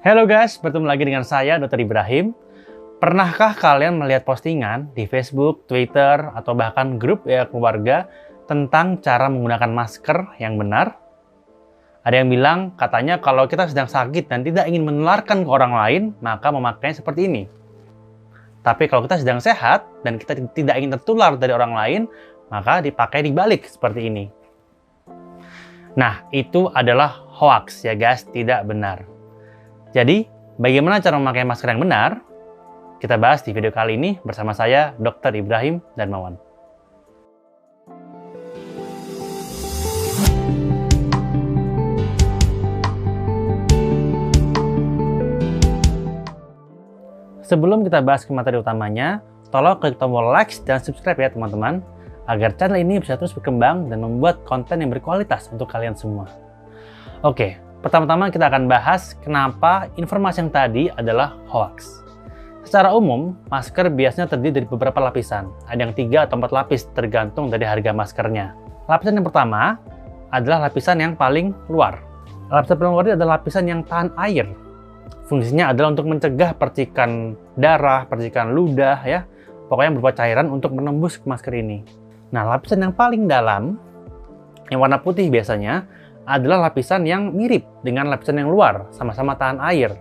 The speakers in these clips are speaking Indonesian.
Halo guys, bertemu lagi dengan saya Dr. Ibrahim. Pernahkah kalian melihat postingan di Facebook, Twitter, atau bahkan grup ya keluarga tentang cara menggunakan masker yang benar? Ada yang bilang katanya kalau kita sedang sakit dan tidak ingin menularkan ke orang lain, maka memakainya seperti ini. Tapi kalau kita sedang sehat dan kita tidak ingin tertular dari orang lain, maka dipakai dibalik seperti ini. Nah, itu adalah hoax ya guys, tidak benar. Jadi, bagaimana cara memakai masker yang benar? Kita bahas di video kali ini bersama saya, Dr. Ibrahim Darmawan. Sebelum kita bahas ke materi utamanya, tolong klik tombol like dan subscribe ya teman-teman, agar channel ini bisa terus berkembang dan membuat konten yang berkualitas untuk kalian semua. Oke, pertama-tama kita akan bahas kenapa informasi yang tadi adalah hoax. Secara umum, masker biasanya terdiri dari beberapa lapisan. Ada yang 3 atau 4 lapis tergantung dari harga maskernya. Lapisan yang pertama adalah lapisan yang paling luar. Lapisan paling luar adalah lapisan yang tahan air. Fungsinya adalah untuk mencegah percikan darah, percikan ludah, ya, pokoknya berupa cairan untuk menembus ke masker ini. Nah, lapisan yang paling dalam, yang warna putih biasanya, adalah lapisan yang mirip dengan lapisan yang luar, sama-sama tahan air.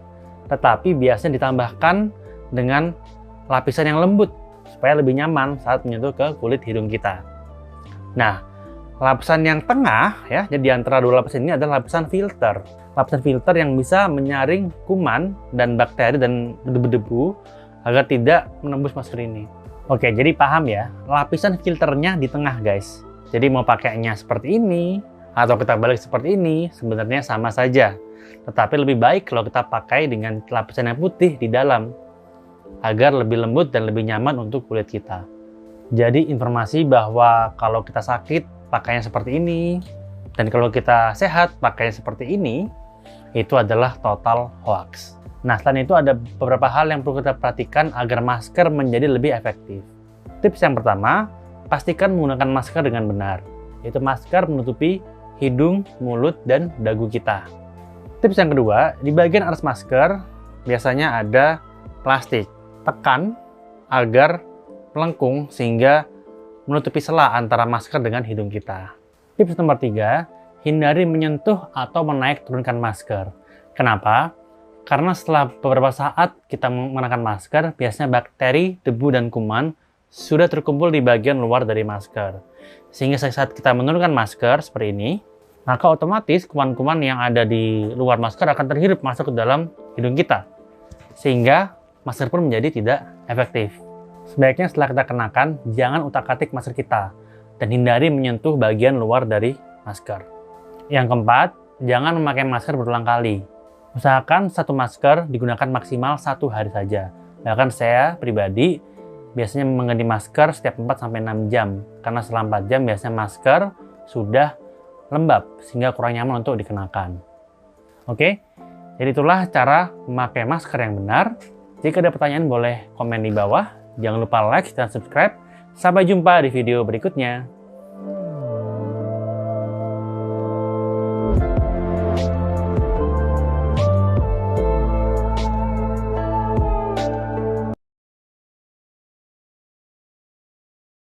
Tetapi biasanya ditambahkan dengan lapisan yang lembut, supaya lebih nyaman saat menyentuh ke kulit hidung kita. Nah, lapisan yang tengah, ya, jadi di antara dua lapisan ini adalah lapisan filter. Lapisan filter yang bisa menyaring kuman dan bakteri dan debu-debu agar tidak menembus masker ini. Oke, jadi paham ya, lapisan filternya di tengah guys. Jadi mau pakainya seperti ini, atau kita balik seperti ini, sebenarnya sama saja. Tetapi lebih baik kalau kita pakai dengan lapisan yang putih di dalam, agar lebih lembut dan lebih nyaman untuk kulit kita. Jadi informasi bahwa kalau kita sakit, pakainya seperti ini, dan kalau kita sehat, pakainya seperti ini, itu adalah total hoax. Nah, selain itu ada beberapa hal yang perlu kita perhatikan agar masker menjadi lebih efektif. Tips yang pertama, pastikan menggunakan masker dengan benar. Yaitu masker menutupi hidung, mulut, dan dagu kita. Tips yang kedua, di bagian atas masker biasanya ada plastik. Tekan agar melengkung sehingga menutupi sela antara masker dengan hidung kita. Tips nomor 3, hindari menyentuh atau menaik turunkan masker. Kenapa? Karena setelah beberapa saat kita menggunakan masker, biasanya bakteri, debu, dan kuman sudah terkumpul di bagian luar dari masker. Sehingga saat kita menurunkan masker seperti ini, maka otomatis kuman-kuman yang ada di luar masker akan terhirup masuk ke dalam hidung kita. Sehingga masker pun menjadi tidak efektif. Sebaiknya setelah kita kenakan, jangan utak-atik masker kita dan hindari menyentuh bagian luar dari masker. Yang keempat, jangan memakai masker berulang kali. Usahakan satu masker digunakan maksimal 1 hari saja. Bahkan saya pribadi biasanya mengganti masker setiap 4-6 jam. Karena setelah 4 jam biasanya masker sudah lembab sehingga kurang nyaman untuk dikenakan. Oke, jadi itulah cara memakai masker yang benar. Jika ada pertanyaan boleh komen di bawah. Jangan lupa like dan subscribe. Sampai jumpa di video berikutnya.